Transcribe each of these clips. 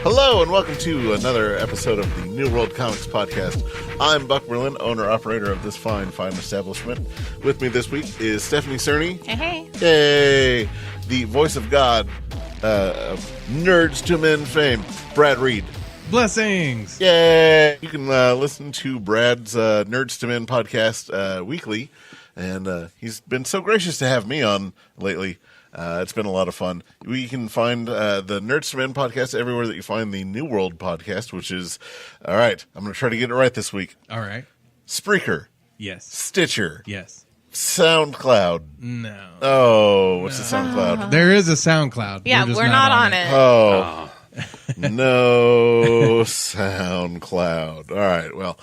Hello and welcome to another episode of the New World Comics Podcast. I'm Buck Berlin, owner-operator of this fine establishment. With me this week is Stephanie Cerny. Hey. Yay! The voice of God, of Nerds to Men fame, Brad Reed. Blessings! Yay! You can listen to Brad's Nerds to Men podcast weekly, and he's been so gracious to have me on lately. It's been a lot of fun. We can find the Nerds to Men podcast everywhere that you find the New World podcast, which is, all right, I'm going to try to get it right this week. All right. Spreaker. Yes. Stitcher. Yes. SoundCloud. No. Oh, what's the SoundCloud? There is a SoundCloud. Yeah, we're not on it. Oh. No SoundCloud. All right. Well,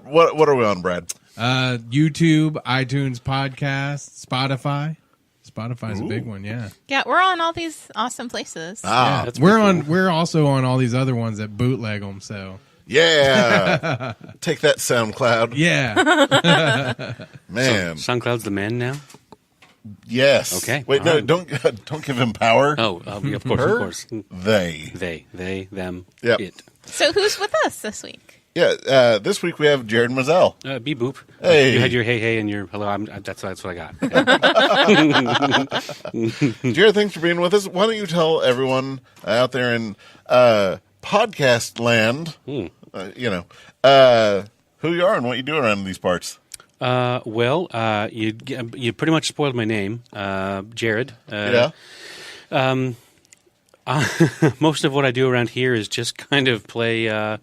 what are we on, Brad? YouTube, iTunes podcast, Spotify. Spotify's a big one, yeah. Yeah, we're on all these awesome places. Ah, Yeah, we're also on all these other ones that bootleg them, so. yeah. Take that, SoundCloud. Yeah. Man. So, SoundCloud's the man now? Yes. Okay. Wait, no, don't give him power. Oh, of course, Her? of course. They, them, Yep. it. So who's with us this week? Yeah, this week we have Jarrod Mizell. Beep boop. Hey. You had your hey and your hello. That's what I got. Jarrod, thanks for being with us. Why don't you tell everyone out there in podcast land, who you are and what you do around these parts. Well, you pretty much spoiled my name, Jarrod. Most of what I do around here is just kind of play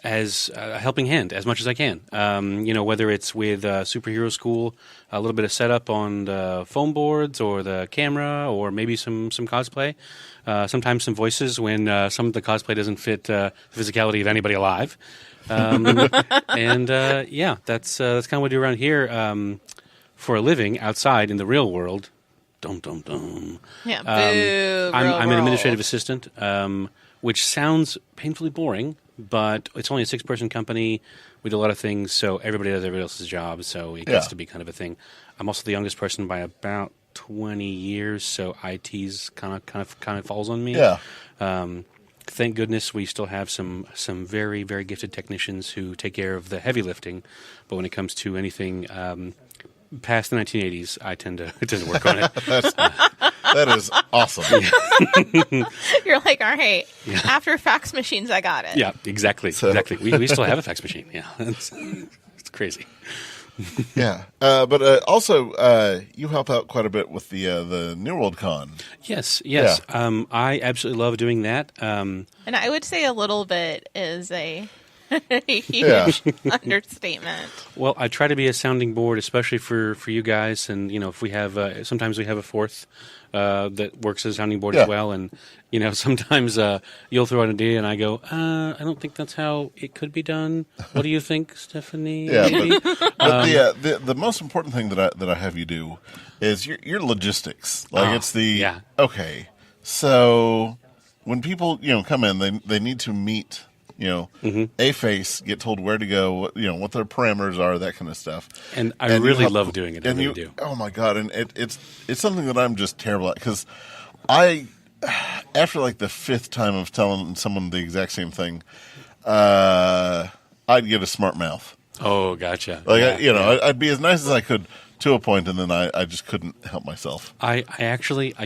as a helping hand as much as I can. Whether it's with Superhero School, a little bit of setup on the foam boards or the camera, or maybe some cosplay. Sometimes some voices when some of the cosplay doesn't fit the physicality of anybody alive. That's kind of what I do around here for a living outside in the real world. Dum dum dum. Yeah, boo. I'm an administrative assistant, which sounds painfully boring, but it's only a 6-person company. We do a lot of things, so everybody does everybody else's job, so it gets to be kind of a thing. I'm also the youngest person by about 20 years, so IT's kind of falls on me. Yeah. Thank goodness we still have some very, very gifted technicians who take care of the heavy lifting, but when it comes to anything past the 1980s, I tend to work on it. That is awesome. Yeah. You're like, all right, after fax machines, I got it. Yeah, exactly. We still have a fax machine. Yeah, it's crazy. Yeah, but also you help out quite a bit with the New World Con. Yes. Yeah. I absolutely love doing that. And I would say a little bit is a huge understatement. Well, I try to be a sounding board, especially for you guys. And, if we have, sometimes we have a fourth that works as a sounding board as well. And, sometimes you'll throw out an idea and I go, I don't think that's how it could be done. What do you think, Stephanie? Yeah, but the most important thing that I have you do is your logistics. Like it's okay. So when people, come in, they need to meet a face, get told where to go, what their parameters are, that kind of stuff. And I really love doing it. And you do. Oh my God! And it's something that I'm just terrible at because after like the 5th time of telling someone the exact same thing, I'd get a smart mouth. Oh, gotcha. Like I'd be as nice as I could to a point, and then I just couldn't help myself. I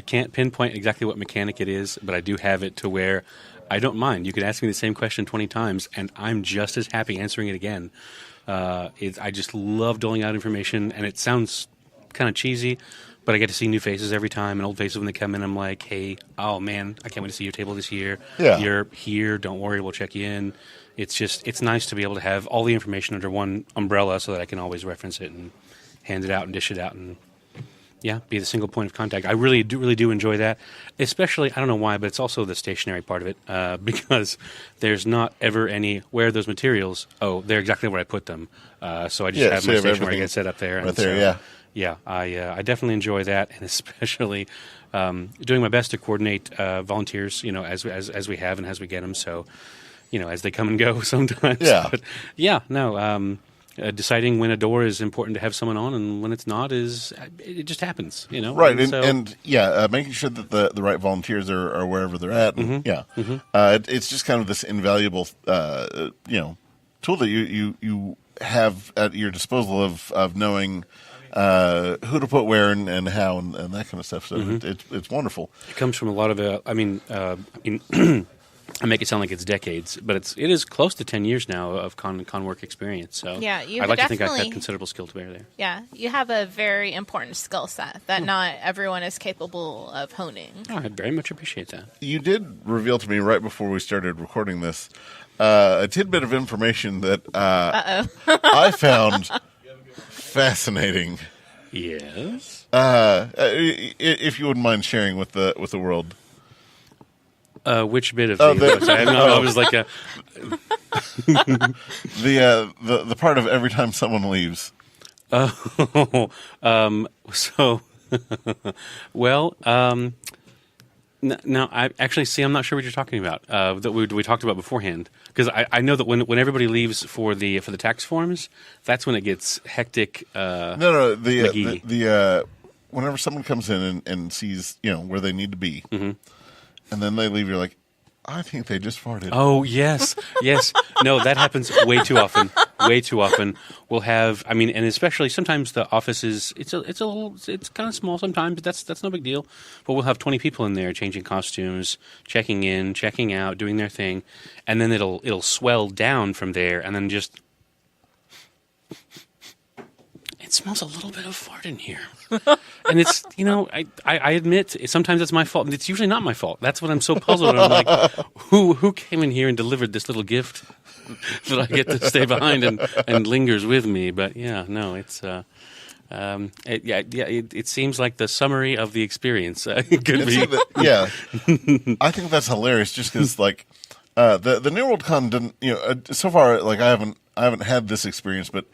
can't pinpoint exactly what mechanic it is, but I do have it to where I don't mind. You could ask me the same question 20 times, and I'm just as happy answering it again. I just love doling out information, and it sounds kind of cheesy, but I get to see new faces every time, and old faces when they come in. I'm like, hey, oh man, I can't wait to see your table this year. Yeah. You're here. Don't worry, we'll check you in. It's nice to be able to have all the information under one umbrella so that I can always reference it and hand it out and dish it out and be the single point of contact. I really do enjoy that, especially, I don't know why, but it's also the stationary part of it, because there's not ever any, where are those materials? Oh, they're exactly where I put them. So I just have my station where I get set up there. Right there, Yeah, I definitely enjoy that, and especially doing my best to coordinate volunteers, as we have and as we get them, so, as they come and go sometimes. Yeah. But, deciding when a door is important to have someone on and when it's not it just happens, you know. Right, so, making sure that the right volunteers are wherever they're at. And, it's just kind of this invaluable, tool that you have at your disposal of knowing who to put where and how and that kind of stuff. So it's wonderful. It comes from a lot of I make it sound like it's decades, but it is close to 10 years now of con work experience. So Yeah, I'd like to think I've had considerable skill to bear there. Yeah, you have a very important skill set that not everyone is capable of honing. Oh, I very much appreciate that. You did reveal to me right before we started recording this a tidbit of information that I found fascinating. Yes. If you wouldn't mind sharing with the world. Which bit of I was like the part of every time someone leaves. Now I actually see. I'm not sure what you're talking about. That we talked about beforehand, because I know that when everybody leaves for the tax forms, that's when it gets hectic. The whenever someone comes in and sees where they need to be. And then they leave, you're like, I think they just farted. Oh, yes. No, that happens way too often. We'll have, and especially sometimes the office it's kind of small sometimes, but that's no big deal. But we'll have 20 people in there changing costumes, checking in, checking out, doing their thing. And then it'll swell down from there and then just... It smells a little bit of fart in here. And it's, I admit, sometimes it's my fault. It's usually not my fault. That's what I'm so puzzled. I'm like, who came in here and delivered this little gift that I get to stay behind and lingers with me? But yeah, no, it's, it seems like the summary of the experience. Could be. I think that's hilarious just because, the New World Con didn't, so far, I haven't had this experience, but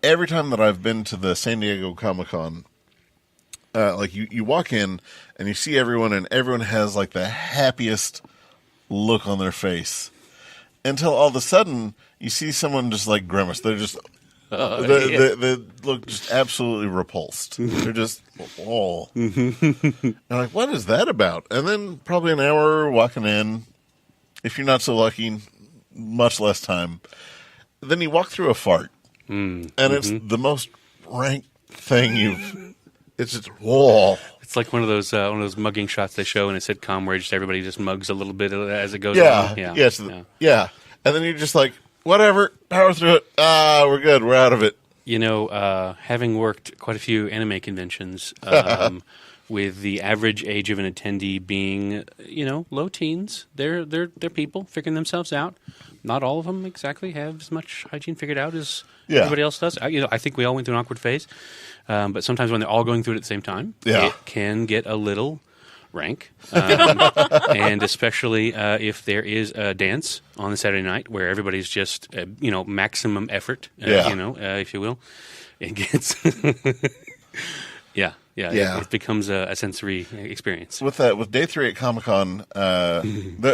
every time that I've been to the San Diego Comic-Con, you walk in and you see everyone, and everyone has the happiest look on their face until all of a sudden you see someone just grimace. They're just they look just absolutely repulsed. They're just they're like, what is that about? And then probably an hour walking in, if you're not so lucky, much less time, then you walk through a fart. And it's the most rank thing it's just, whoa. It's like one of those mugging shots they show in a sitcom where everybody just mugs a little bit as it goes on. Yeah. And then you're just like, whatever, power through it. We're good. We're out of it. Having worked quite a few anime conventions, with the average age of an attendee being, low teens, they're people figuring themselves out. Not all of them exactly have as much hygiene figured out as everybody else does. I think we all went through an awkward phase, but sometimes when they're all going through it at the same time, it can get a little rank, and especially if there is a dance on the Saturday night where everybody's just maximum effort, if you will, it gets it becomes a sensory experience. With Day 3 at Comic-Con, there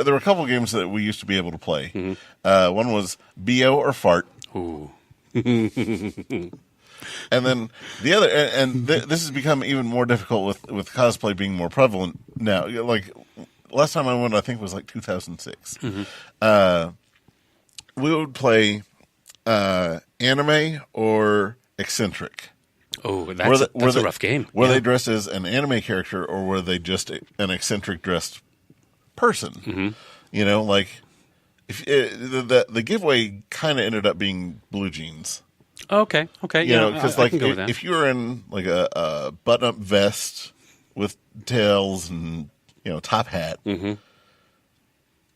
were a couple of games that we used to be able to play. One was BO or Fart. Ooh. And then the other, this has become even more difficult with cosplay being more prevalent now. Last time I went, I think was 2006. We would play anime or eccentric. Oh, that's a rough game. Were they dressed as an anime character, or were they just an eccentric dressed person? If the giveaway kind of ended up being blue jeans. Okay. Because I can go with that. if you were in a button-up vest with tails and top hat,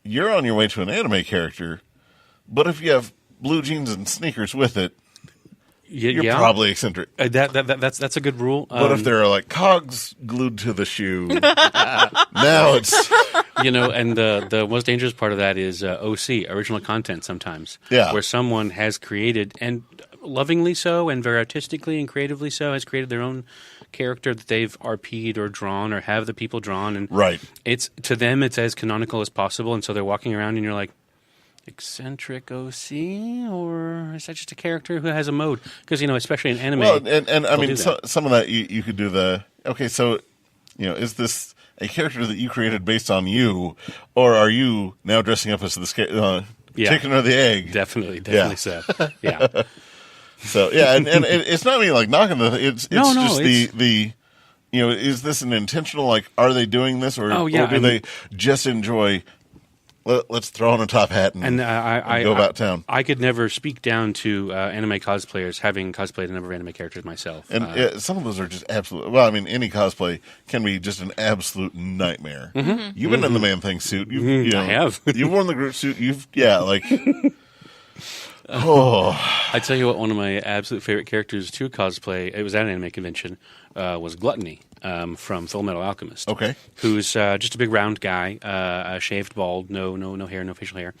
you're on your way to an anime character. But if you have blue jeans and sneakers with it, you're probably eccentric. That's a good rule. But if there are cogs glued to the shoe, now it's and the most dangerous part of that is OC, original content. Sometimes, where someone has created, and lovingly so, and very artistically and creatively so, has created their own character that they've RP'd or drawn or have the people drawn, and right. It's to them it's as canonical as possible, and so they're walking around, and you're like, eccentric OC, or is that just a character who has a mode? Because, especially in anime. Well, and I mean, some of that you could do so, is this a character that you created based on you, or are you now dressing up as the chicken or the egg? Definitely so. Yeah. So, yeah, and it's not me, like, knocking it's No, just it's- the is this an intentional, like, are they doing this, or do they just enjoy, let's throw on a top hat and go about town? I could never speak down to anime cosplayers, having cosplayed a number of anime characters myself. And some of those are just absolute. Well, I mean, any cosplay can be just an absolute nightmare. Mm-hmm. You've been in the Man Thing suit. I have. You've worn the Groot suit. I tell you what, one of my absolute favorite characters to cosplay, it was at an anime convention, was Gluttony from Full Metal Alchemist. Okay. Who's just a big round guy, shaved bald, no hair, no facial hair.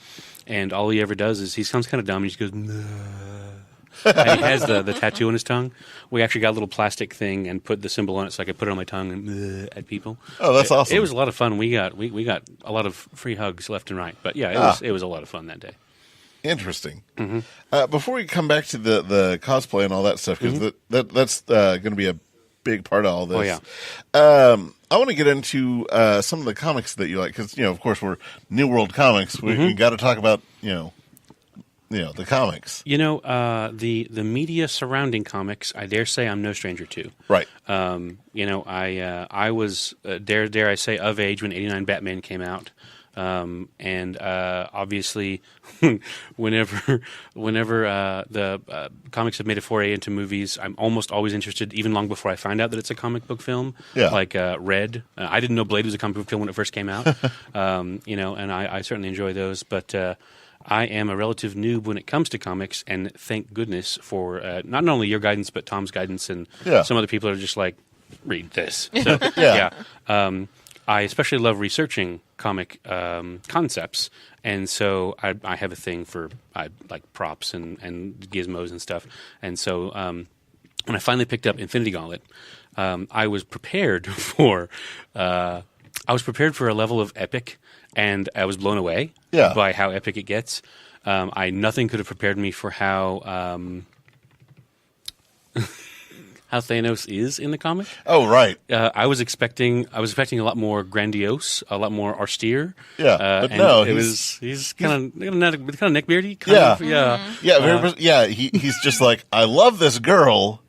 And all he ever does is he sounds kind of dumb. He just goes, "Nah." And he has the tattoo on his tongue. We actually got a little plastic thing and put the symbol on it so I could put it on my tongue and at people. Oh, that's awesome. It was a lot of fun. We got a lot of free hugs left and right. But yeah, it was a lot of fun that day. Interesting. Mm-hmm. Before we come back to the cosplay and all that stuff, because that's going to be a big part of all this. Oh, yeah. I want to get into some of the comics that you like, because of course we're New World Comics. We got to talk about the comics. The media surrounding comics, I dare say I'm no stranger to. Right. I was dare I say of age when '89 Batman came out. And obviously, whenever the comics have made a foray into movies, I'm almost always interested, even long before I find out that it's a comic book film. Yeah. Like Red. I didn't know Blade was a comic book film when it first came out. And I certainly enjoy those. But I am a relative noob when it comes to comics, and thank goodness for not only your guidance, but Tom's guidance, and some other people are just like, read this. So, yeah. I especially love researching comic concepts, and so I have a thing for like props and gizmos and stuff. And so when I finally picked up Infinity Gauntlet, I was prepared for a level of epic, and I was blown away by how epic it gets. Nothing could have prepared me for how Thanos is in the comic. Oh, right. I was expecting a lot more grandiose, a lot more austere. Yeah, but no, he's kind of neckbeardy. He's just like, I love this girl.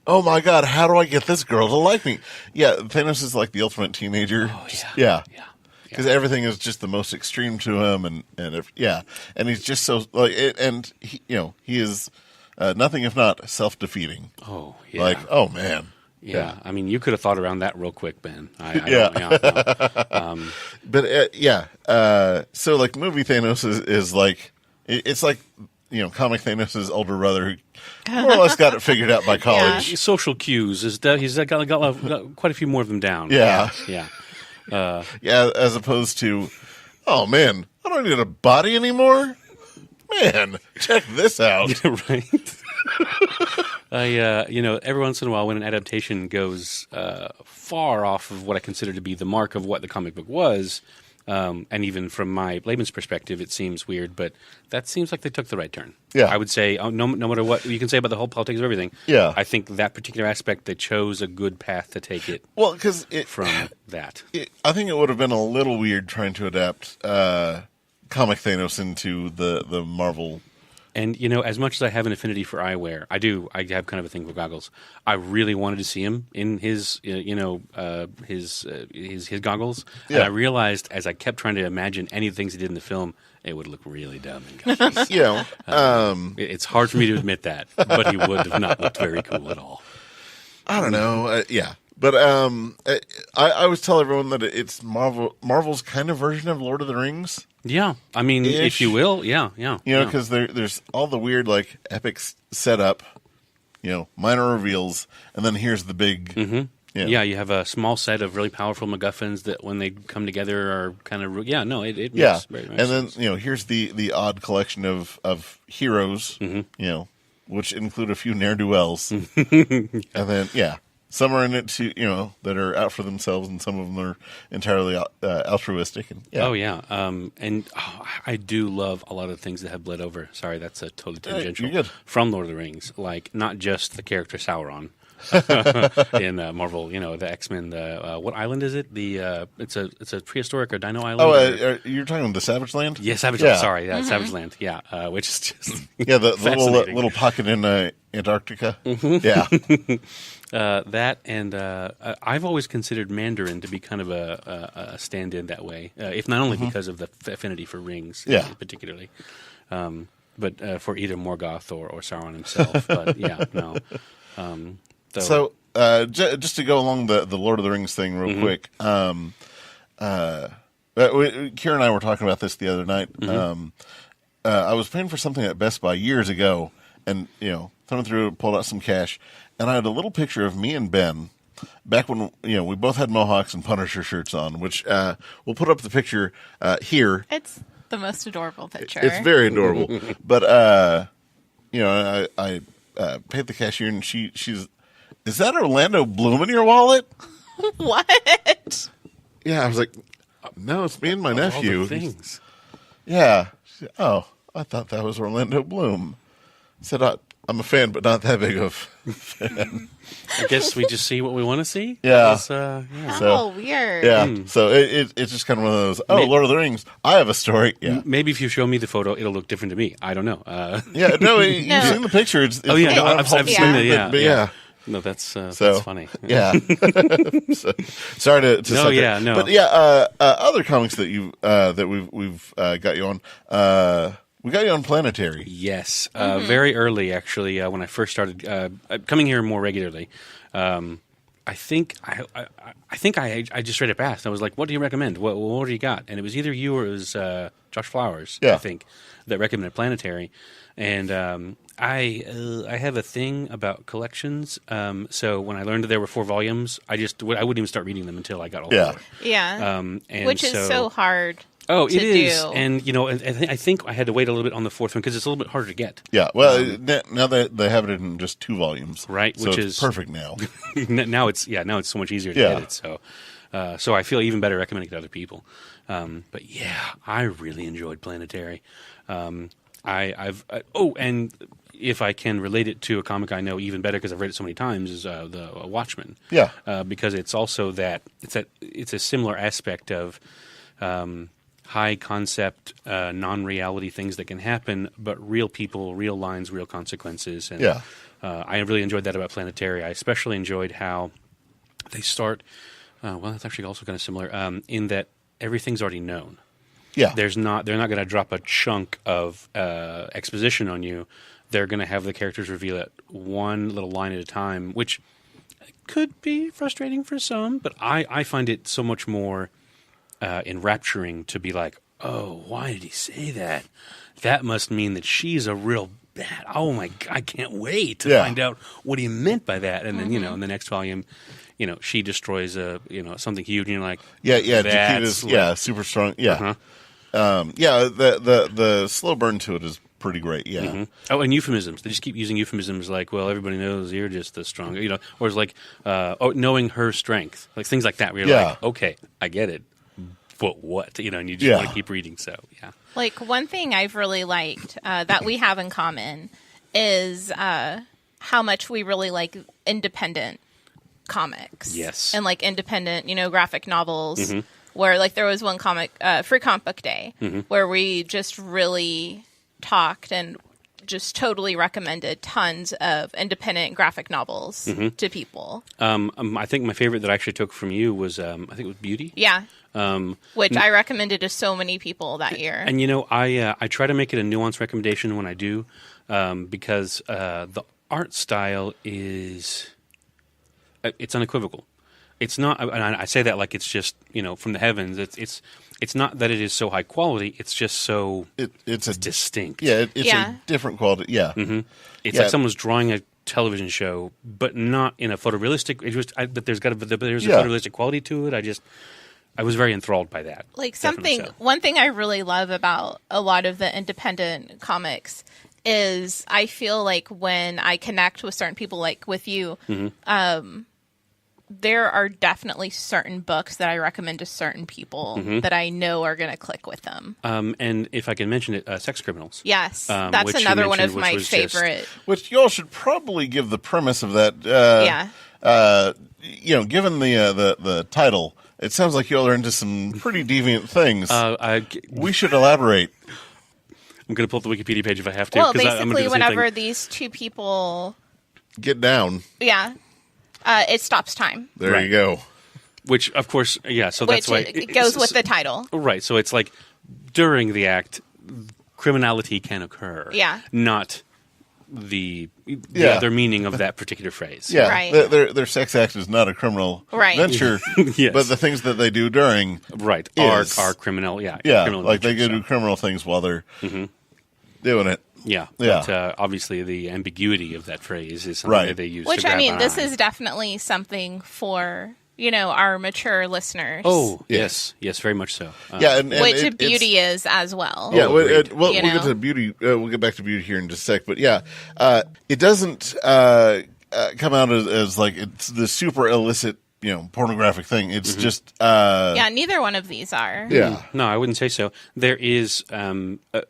Oh my god, how do I get this girl to like me? Yeah, Thanos is like the ultimate teenager. Oh, Because everything is just the most extreme to him, and he's just so like, and he is. Nothing if not self-defeating. Oh, yeah. Like, oh, man. Yeah. I mean, you could have thought around that real quick, Ben. But, so, like, movie Thanos is like, it's like, comic Thanos' older brother who more or less got it figured out by college. Social cues. He's got quite a few more of them down. Yeah. Yeah. As opposed to, oh, man, I don't need a body anymore. Man, check this out. Right. Every once in a while when an adaptation goes far off of what I consider to be the mark of what the comic book was, and even from my layman's perspective, it seems weird, but that seems like they took the right turn. Yeah. I would say, no matter what you can say about the whole politics of everything, I think that particular aspect, they chose a good path to take it. Well, because from that. I think it would have been a little weird trying to adapt comic Thanos into the Marvel. And as much as I have an affinity for eyewear, I have kind of a thing for goggles. I really wanted to see him in his his goggles, and I realized as I kept trying to imagine any of the things he did in the film, it would look really dumb and goofy. It's hard for me to admit that, but he would have not looked very cool at all. I don't know. But I always tell everyone that it's Marvel's kind of version of Lord of the Rings. Yeah, I mean, if you will, yeah. Because there's all the weird, like, epic setup, minor reveals, and then here's the big... Mm-hmm. Yeah, you have a small set of really powerful MacGuffins that when they come together are kind of... Yeah, no, it makes very nice sense. Then, here's the odd collection of heroes, which include a few ne'er-do-wells. And then, some are in it to that are out for themselves, and some of them are entirely altruistic. And Oh yeah, I do love a lot of things that have bled over. Sorry, that's a totally tangential. You're good. From Lord of the Rings, like not just the character Sauron in Marvel. The X-Men. What island is it? It's a prehistoric or dino island. Oh, you're talking about the Savage Land? Yeah, Savage. Yeah. Sorry, Savage Land. Yeah, which is just the fascinating. little pocket in Antarctica. Mm-hmm. Yeah. That and I've always considered Mandarin to be kind of a stand-in that way, if not only because of the affinity for rings, particularly, but for either Morgoth or Sauron himself. But yeah, no. So just to go along the Lord of the Rings thing real quick, Kira and I were talking about this the other night. I was paying for something at Best Buy years ago, and thumbing through, pulled out some cash, and I had a little picture of me and Ben back when we both had mohawks and Punisher shirts on. Which we'll put up the picture here. It's the most adorable picture. It's very adorable, but I paid the cashier, and she's. Is that Orlando Bloom in your wallet? What? Yeah, I was like, no, it's me and my nephew. All the things. Yeah. Oh, I thought that was Orlando Bloom. I said, I'm a fan, but not that big of a fan. I guess we just see what we want to see. Yeah. Oh, So, weird. Yeah. So it's just kind of one of those, Lord of the Rings, I have a story. Yeah. Maybe if you show me the photo, it'll look different to me. I don't know. Yeah, no, you've seen the picture. It's Oh yeah, no, I've seen it. Yeah, but yeah. No, that's So, funny. Yeah. So, sorry to No, suck yeah, it. no. But yeah, other comics that we've got you on. We got you on Planetary. Yes, very early actually. When I first started coming here more regularly, I think I just read it past. I was like, "What do you recommend? What do you got?" And it was either you or it was Josh Flowers, I think, that recommended Planetary. And I have a thing about collections. So when I learned that there were 4 volumes, I wouldn't even start reading them until I got older. Yeah. And Which is so hard. Oh, it to is, do. and I think I had to wait a little bit on the 4th one because it's a little bit harder to get. Yeah, well, now they have it in just 2 volumes, Right, so which it's is perfect now. now it's so much easier to get it. So I feel even better recommending it to other people. But yeah, I really enjoyed Planetary. And if I can relate it to a comic I know even better because I've read it so many times is the Watchmen. Yeah, because it's also it's a similar aspect of high concept, non-reality things that can happen, but real people, real lines, real consequences. And I really enjoyed that about Planetary. I especially enjoyed how they start. Well, that's actually also kind of similar in that everything's already known. Yeah, They're not going to drop a chunk of exposition on you. They're going to have the characters reveal it one little line at a time, which could be frustrating for some, but I find it so much more enrapturing to be like, oh, why did he say that? That must mean that she's a real bad. Oh my God, I can't wait to find out what he meant by that. And then in the next volume, she destroys something huge, and you're like, Chiquita's super strong. Yeah, the slow burn to it is pretty great. Yeah. Mm-hmm. Oh, and euphemisms. They just keep using euphemisms like, well, everybody knows you're just the stronger, or it's like, knowing her strength, like things like that. Where you're like, okay, I get it. But what? And you just want to keep reading. So, yeah. Like, one thing I've really liked that we have in common is how much we really like independent comics. Yes. And, like, independent, graphic novels. Where, like, there was one comic, Free Comic Book Day, where we just really talked and just totally recommended tons of independent graphic novels to people. I think my favorite that I actually took from you was, I think it was Beauty. Yeah. Which I recommended to so many people that year. And I try to make it a nuanced recommendation when I do, because the art style it's unequivocal. It's not, and I say that like it's just from the heavens. It's not that it is so high quality. It's just so it's distinct. Yeah, it's a different quality. Yeah, it's like someone's drawing a television show, but not in a photorealistic. But there's a photorealistic quality to it. I was very enthralled by that. Like one thing I really love about a lot of the independent comics is I feel like when I connect with certain people, like with you, there are definitely certain books that I recommend to certain people that I know are going to click with them. And if I can mention it, Sex Criminals. Yes, that's which you another one of mentioned, my which was just- favorite. Which y'all should probably give the premise of that. Given the title, it sounds like y'all are into some pretty deviant things. We should elaborate. I'm going to pull up the Wikipedia page if I have to. Well, 'cause I'm gonna do basically, the same whenever thing. these two people, Get down. it stops time. There Right. you go. Which, of course, so Which that's why it goes with the title. Right, so it's like during the act, criminality can occur. Yeah. Not the Yeah. other meaning of that particular phrase. Yeah, Right. their sex act is not a criminal Right. venture, Yes. but the things that they do during, Right. Is. Are criminal. Yeah. yeah, criminal like they nature, go do criminal things while they're doing it. Yeah. Yeah. But obviously, the ambiguity of that phrase is something Right. that they use. Which, to grab I mean, an this eye. is definitely something for, our mature listeners. Oh, Yeah. yes, very much so. Yeah, and Which it's- beauty is as well. Yeah, agreed. we'll You get know? to beauty. We'll get back to beauty here in just a sec. But yeah, it doesn't come out as like it's the super illicit, pornographic thing. It's just Yeah, neither one of these are. yeah, No, I wouldn't say so. There is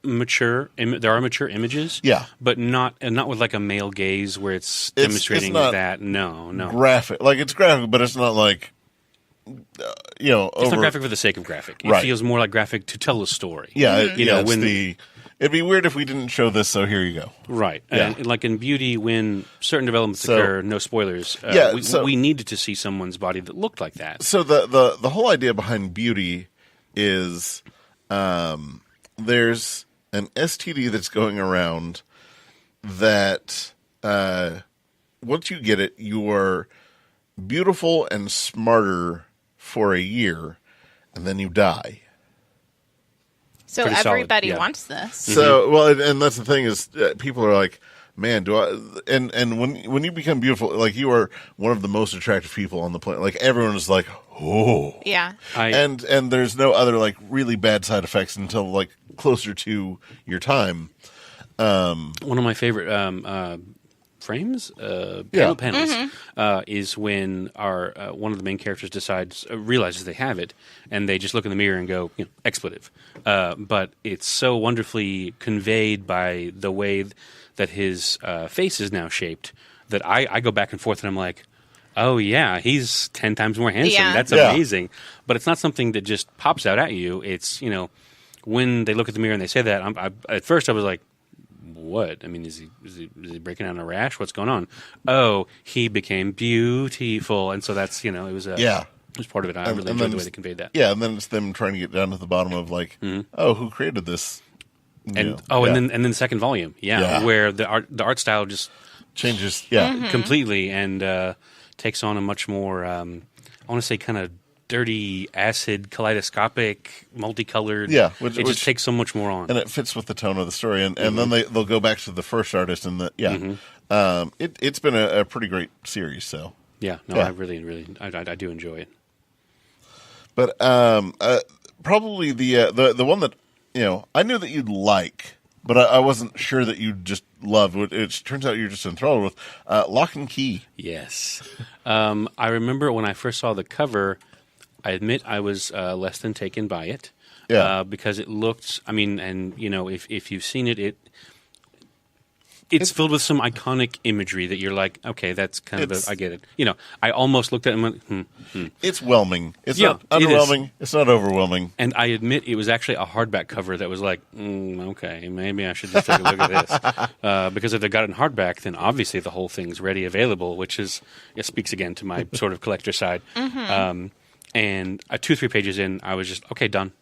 mature. There are mature images. Yeah. but not with like a male gaze where it's It's demonstrating not that. No. graphic. Like it's graphic, but it's not like It's over. not graphic for the sake of graphic. It Right. feels more like graphic to tell a story. Yeah, it'd be weird if we didn't show this. So here you go. Right. Yeah. And like in beauty, when certain developments So- occur, no spoilers. We needed to see someone's body that looked like that. So the whole idea behind beauty is there's an STD that's going around that once you get it, you are beautiful and smarter for a year, and then you die. So Pretty solid, everybody yeah. wants this. So well, and that's the thing is people are like, man, do I? And when you become beautiful, like you are one of the most attractive people on the planet. Like everyone is like, oh, Yeah. and there's no other like really bad side effects until like closer to your time. One of my favorite frames, panels, is when our one of the main characters realizes they have it, and they just look in the mirror and go, expletive. But it's so wonderfully conveyed by the way that his face is now shaped that I go back and forth and I'm like, oh yeah, he's 10 times more handsome. Yeah. That's Yeah. amazing. But it's not something that just pops out at you. It's, when they look at the mirror and they say that, at first I was like, what? I mean, is he breaking out in a rash? What's going on? Oh, he became beautiful, and so that's it was it was part of it. I really and enjoyed then the way they conveyed that. Yeah, and then it's them trying to get down to the bottom of like, oh, who created this? And Yeah. and then the second volume, Yeah. where the art style just changes. Yeah, Mm-hmm. completely and takes on a much more I want to say kind of dirty, acid, kaleidoscopic, multicolored. Yeah, it which just takes so much more on. and it fits with the tone of the story, and then they'll go back to the first artist, and it's been a pretty great series. So, yeah, no, Yeah. I really I do enjoy it. but probably the one that I knew that you'd like, but I wasn't sure that you'd just love. It turns out you're just enthralled with Lock and Key. Yes. I remember when I first saw the cover, I admit I was less than taken by it. Yeah. Because it looked, if you've seen it, it's filled with some iconic imagery that you're like, okay, that's kind of I get it. I almost looked at it and went, It's whelming. It's Yeah, not it is. underwhelming. It's not overwhelming. And I admit it was actually a hardback cover that was like, okay, maybe I should just take a look at this. Because if they got it in hardback, then obviously the whole thing's ready available, which it speaks again to my sort of collector side. And 2-3 pages in, I was just, okay, done.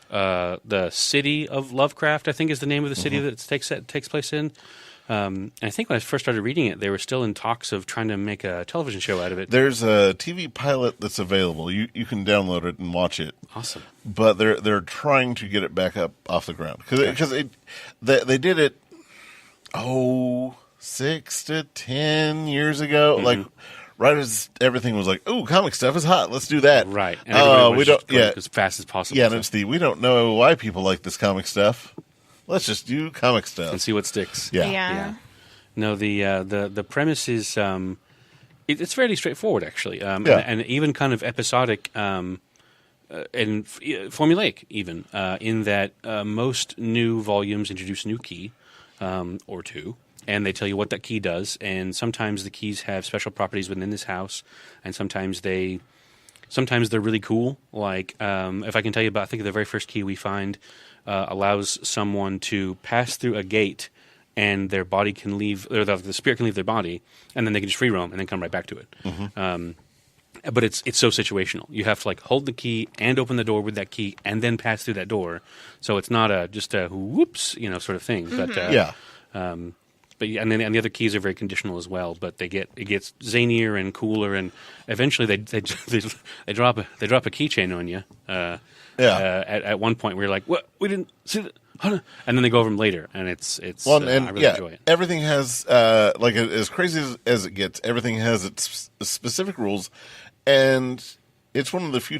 The City of Lovecraft, I think, is the name of the city that it takes place in. And I think when I first started reading it, they were still in talks of trying to make a television show out of it. There's a TV pilot that's available. You can download it and watch it. Awesome. But they're trying to get it back up off the ground because they did it 6 to 10 years ago, like right as everything was like, "Ooh, comic stuff is hot. Let's do that." Right. And everybody we was don't. just going Yeah, as fast as possible. yeah. And it's we don't know why people like this comic stuff. Let's just do comic stuff and see what sticks. Yeah. Yeah. No, the premise is It's fairly straightforward, actually, and even kind of episodic and formulaic, even in that most new volumes introduce a new key or two, and they tell you what that key does. And sometimes the keys have special properties within this house, and sometimes they're really cool. Like if I can tell you about, I think the very first key we find allows someone to pass through a gate, and their body can leave, or the spirit can leave their body, and then they can just free roam and then come right back to it. But it's so situational. You have to like hold the key and open the door with that key, and then pass through that door. So it's not just a whoops, sort of thing. But and then the other keys are very conditional as well. But it gets zanier and cooler, and eventually they drop a keychain on you. At one point we were like, what? We didn't see that. And then they go over them later, and it's I really enjoy it. Everything has like as crazy as it gets. Everything has its specific rules, and it's one of the few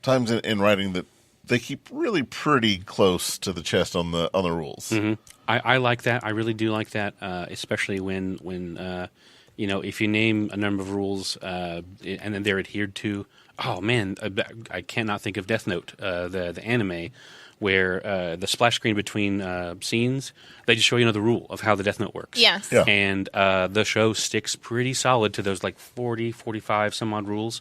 times in writing that they keep really pretty close to the chest on the rules. Mm-hmm. I like that. I really do like that, especially when if you name a number of rules and then they're adhered to. Oh man, I cannot think of Death Note, the anime, where the splash screen between scenes, they just show you the rule of how the Death Note works. Yes. Yeah. And the show sticks pretty solid to those like 40, 45 some odd rules.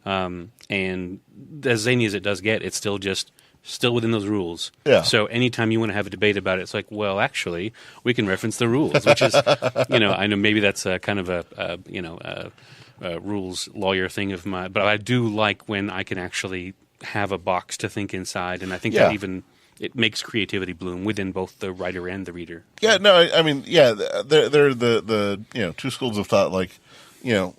And as zany as it does get, it's still within those rules. Yeah. So anytime you want to have a debate about it, it's like, well, actually, we can reference the rules, which is, I know maybe that's kind of a rules lawyer thing of mine, but I do like when I can actually have a box to think inside, and I think that even it makes creativity bloom within both the writer and the reader. Yeah, no, I mean, they're the two schools of thought. Like,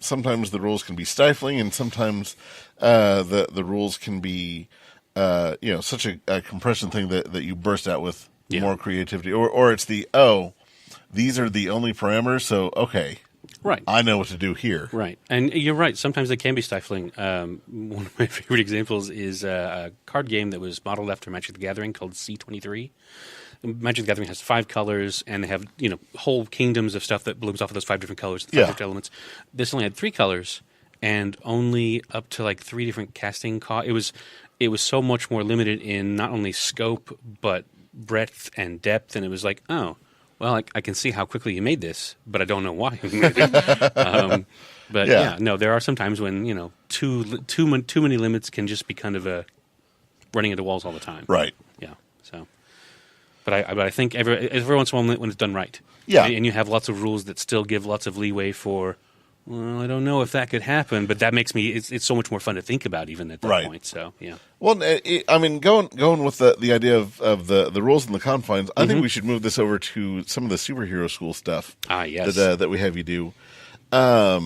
sometimes the rules can be stifling, and sometimes the rules can be such a compression thing that you burst out with more creativity, or it's these are the only parameters, so okay. Right. I know what to do here. Right. And you're right. Sometimes they can be stifling. One of my favorite examples is a card game that was modeled after Magic the Gathering called C23. Magic the Gathering has 5 colors, and they have whole kingdoms of stuff that blooms off of those 5 different colors, 5 different elements. This only had 3 colors, and only up to like 3 different casting costs. It was so much more limited in not only scope, but breadth and depth, and it was like, oh, well, I can see how quickly you made this, but I don't know why you made it. There are some times when too many limits can just be kind of running into walls all the time. Right. Yeah. So, but I think every once in a while when it's done right. Yeah. And you have lots of rules that still give lots of leeway for. Well, I don't know if that could happen, but that makes me. It's so much more fun to think about even at that point. So yeah. Well, I mean, going with the idea of the rules and the confines, I think we should move this over to some of the superhero school stuff. Yes. That we have you do. Now,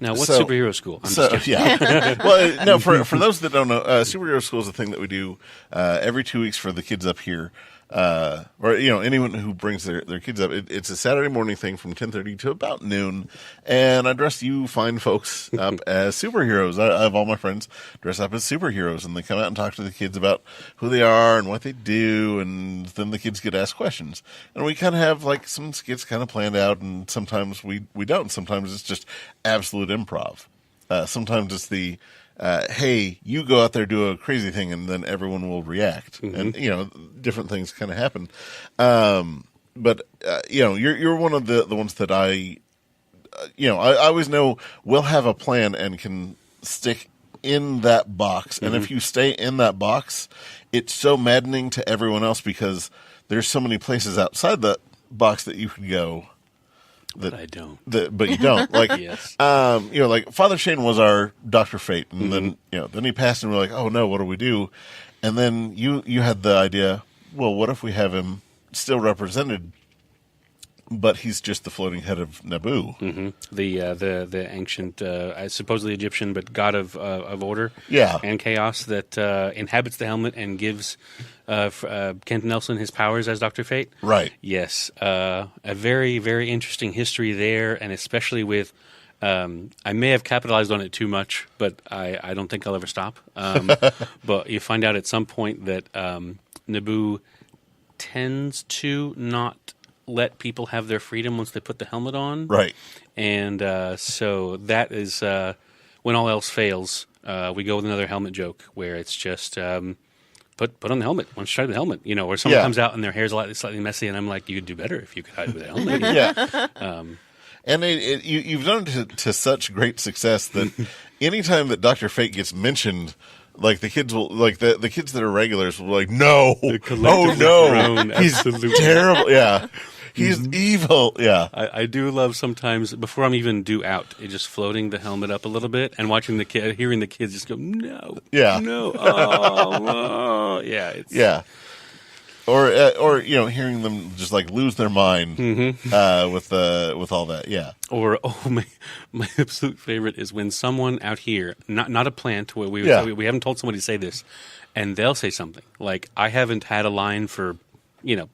what's superhero school? I'm just kidding. Well, no, for those that don't know, superhero school is a thing that we do every 2 weeks for the kids up here. Or anyone who brings their kids up. It's a Saturday morning thing from 10:30 to about noon, and I dress you fine folks up as superheroes. I have all my friends dress up as superheroes, and they come out and talk to the kids about who they are and what they do, and then the kids get asked questions. And we kind of have like some skits kind of planned out, and sometimes we don't. Sometimes it's just absolute improv. Sometimes it's the hey, you go out there, do a crazy thing, and then everyone will react. And, different things kind of happen. But you're one of the ones that I always know will have a plan and can stick in that box. And if you stay in that box, it's so maddening to everyone else because there's so many places outside that box that you can go. But I don't. But you don't. Like, yes. Like Father Shane was our Dr. Fate, and then he passed, and we're like, oh no, what do we do? And then you had the idea, well, what if we have him still represented, but he's just the floating head of Naboo? Mm-hmm. The ancient, supposedly Egyptian, but god of order and chaos that inhabits the helmet and gives Kent Nelson his powers as Dr. Fate. Right. Yes. A very, very interesting history there, and especially with I may have capitalized on it too much, but I don't think I'll ever stop. But you find out at some point that Naboo tends to not let people have their freedom once they put the helmet on. Right. And so that is when all else fails, we go with another helmet joke where it's just put on the helmet. Why don't you try the helmet? Or someone comes out and their hair's slightly messy, and I'm like, you could do better if you could hide with a helmet. Yeah. And you've done it to such great success that anytime that Dr. Fate gets mentioned, like the kids will, like the kids that are regulars will be like, no, oh no, he's terrible. Yeah. He's evil. Yeah. I do love sometimes, before I'm even due out, just floating the helmet up a little bit and watching hearing the kids just go, no. Yeah. No. Oh. Yeah. Yeah. Or hearing them just like lose their mind with all that. Yeah. Or my absolute favorite is when someone out here, not a plant, where we haven't told somebody to say this, and they'll say something like, I haven't had a line for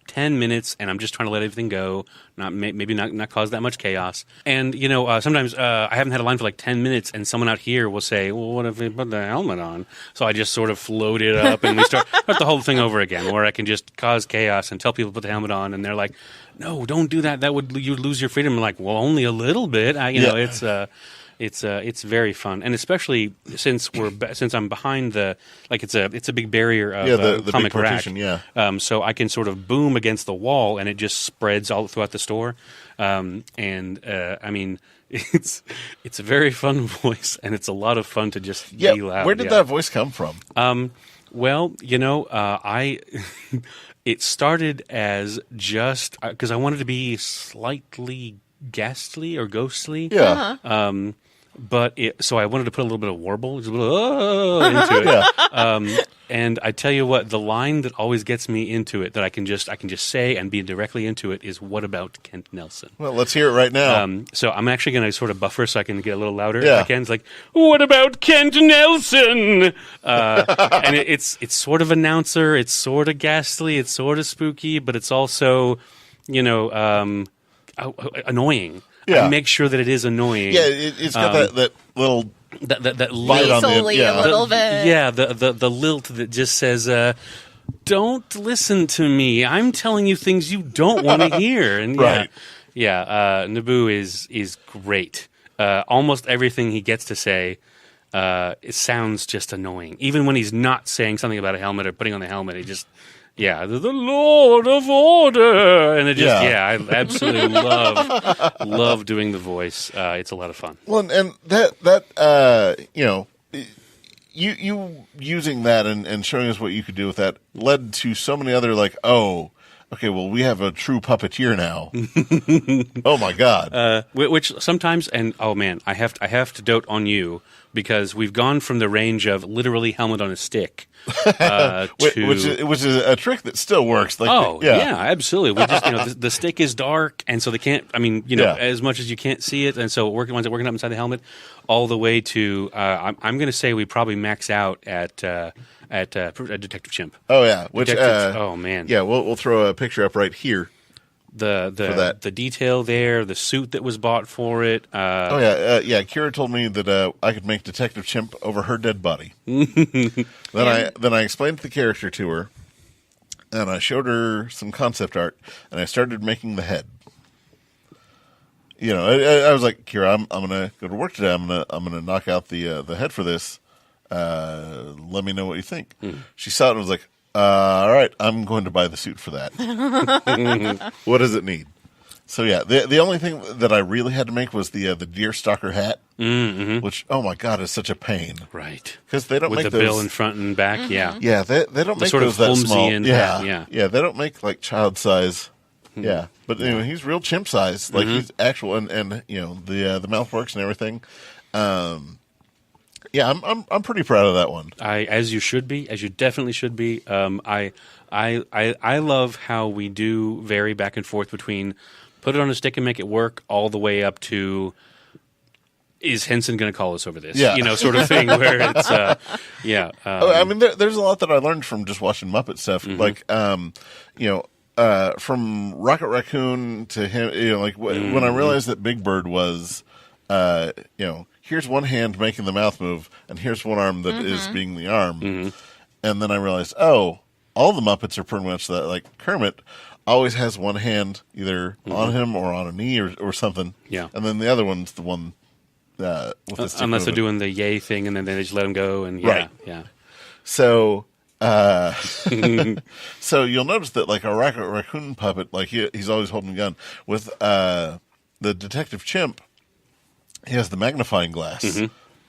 10 minutes, and I'm just trying to let everything go, maybe not cause that much chaos. And, sometimes I haven't had a line for like 10 minutes, and someone out here will say, well, what if we put the helmet on? So I just sort of float it up, and we start the whole thing over again, where I can just cause chaos and tell people to put the helmet on, and they're like, no, don't do that. You'd lose your freedom. I'm like, well, only a little bit. It's very fun, and especially since I'm behind it's a big barrier of the comic big partition, rack, so I can sort of boom against the wall, and it just spreads all throughout the store. It's a very fun voice, and it's a lot of fun to just be loud. Where did that voice come from? It started as just because I wanted to be slightly ghastly or ghostly. Yeah. So I wanted to put a little bit of warble, just a little into it. And I tell you what, the line that always gets me into it, that I can just say and be directly into it, is, "What about Kent Nelson?" Well, let's hear it right now. So I'm actually going to sort of buffer so I can get a little louder if I can. It's like, "What about Kent Nelson?" And it's sort of announcer, it's sort of ghastly, it's sort of spooky, but it's also, annoying. Yeah. I make sure that it is annoying. Yeah, it's got that little that light on the end. a little bit. Yeah, the lilt that just says, "Don't listen to me. I'm telling you things you don't want to hear." And right. Naboo is great. Almost everything he gets to say, it sounds just annoying. Even when he's not saying something about a helmet or putting on the helmet, he just. Yeah, the Lord of Order, and it just I absolutely love doing the voice. It's a lot of fun. Well, and you using that and showing us what you could do with that led to so many other we have a true puppeteer now. Oh my God! Which sometimes, and oh man, I have to dote on you, because we've gone from the range of literally helmet on a stick which is a trick that still works. Absolutely. We just the stick is dark, and so they can't. As much as you can't see it, and so working up inside the helmet, all the way to I'm going to say we probably max out at Detective Chimp. Oh yeah, which oh man, yeah. We'll throw a picture up right here. The detail there, the suit that was bought for it. Kira told me that I could make Detective Chimp over her dead body. Then I explained the character to her, and I showed her some concept art, and I started making the head. I was like, Kira, I'm gonna go to work today. I'm gonna knock out the head for this. Let me know what you think. She saw it and was like, all right, I'm going to buy the suit for that. What does it need? So yeah, the only thing that I really had to make was the deerstalker hat, which oh my God is such a pain. Right, because they don't with make the those, bill in front and back. Mm-hmm. Yeah, they don't make sort those of that small. Yeah, they don't make like child size. Yeah, but anyway, he's real chimp size. Like he's actual, and the mouth works and everything. Yeah, I'm pretty proud of that one. As you should be, as you definitely should be. I love how we do vary back and forth between put it on a stick and make it work, all the way up to is Henson going to call us over this? Yeah. Sort of thing where it's there's a lot that I learned from just watching Muppet stuff, like from Rocket Raccoon to him. When I realized that Big Bird was, here's one hand making the mouth move, and here's one arm that is being the arm. And then I realized, all the Muppets are pretty much that. Like Kermit, always has one hand either on him or on a knee or something. Yeah. And then the other one's the one with the stick Unless they're moving. doing the yay thing and then they just let him go. And Right. Yeah. So, so you'll notice that like a raccoon puppet, like he's always holding a gun. With the detective chimp, he has the magnifying glass.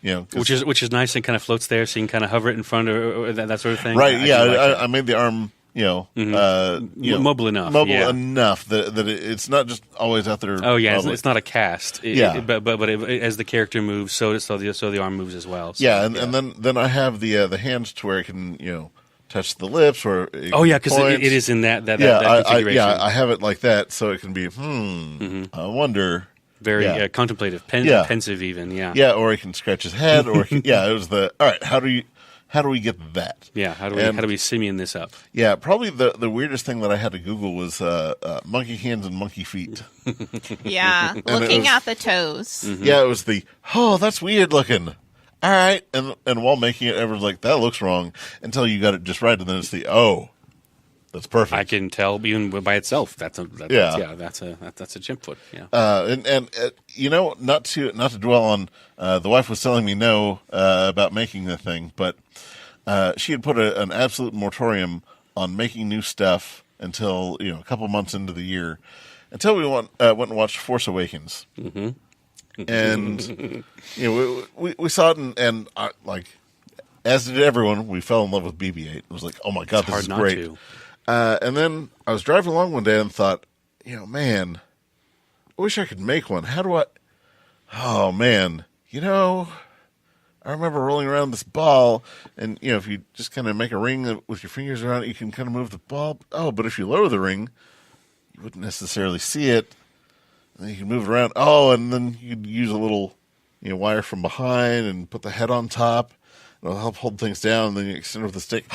You know, Which is nice and kind of floats there, so you can kind of hover it in front or that sort of thing. right. I Yeah, do like that. I made the arm. Mobile enough. Mobile yeah. enough that it's not just always out there. Oh yeah, wobbling. it's not a cast. But as the character moves, so the arm moves as well. So, Yeah, and then I have the hands to where it can touch the lips or because it is in that configuration. I have it like that so it can be I wonder Very contemplative, pensive even. Yeah, or he can scratch his head or it was all right. How do we get that? Yeah, how do we simian this up? Yeah, probably the weirdest thing that I had to Google was monkey hands and monkey feet. Yeah, looking at the toes. Yeah, it was that's weird looking. All right, and while making it, everyone's like, that looks wrong until you got it just right, and then it's that's perfect. I can tell even by itself that's a chimp foot. Yeah, not to dwell on. The wife was telling me no about making the thing, but she had put an absolute moratorium on making new stuff until a couple months into the year, until we went and watched Force Awakens. And we saw it, and as did everyone, we fell in love with BB-8. It was like, oh my god, this is great. To. And then I was driving along one day and thought, man, I wish I could make one. How do I? Oh man, I remember rolling around this ball, and if you just kind of make a ring with your fingers around it, you can kind of move the ball. Oh, but if you lower the ring, you wouldn't necessarily see it. And you can move it around. Oh, and then you could use a little, wire from behind and put the head on top. It'll help hold things down. And then you extend it with the stick.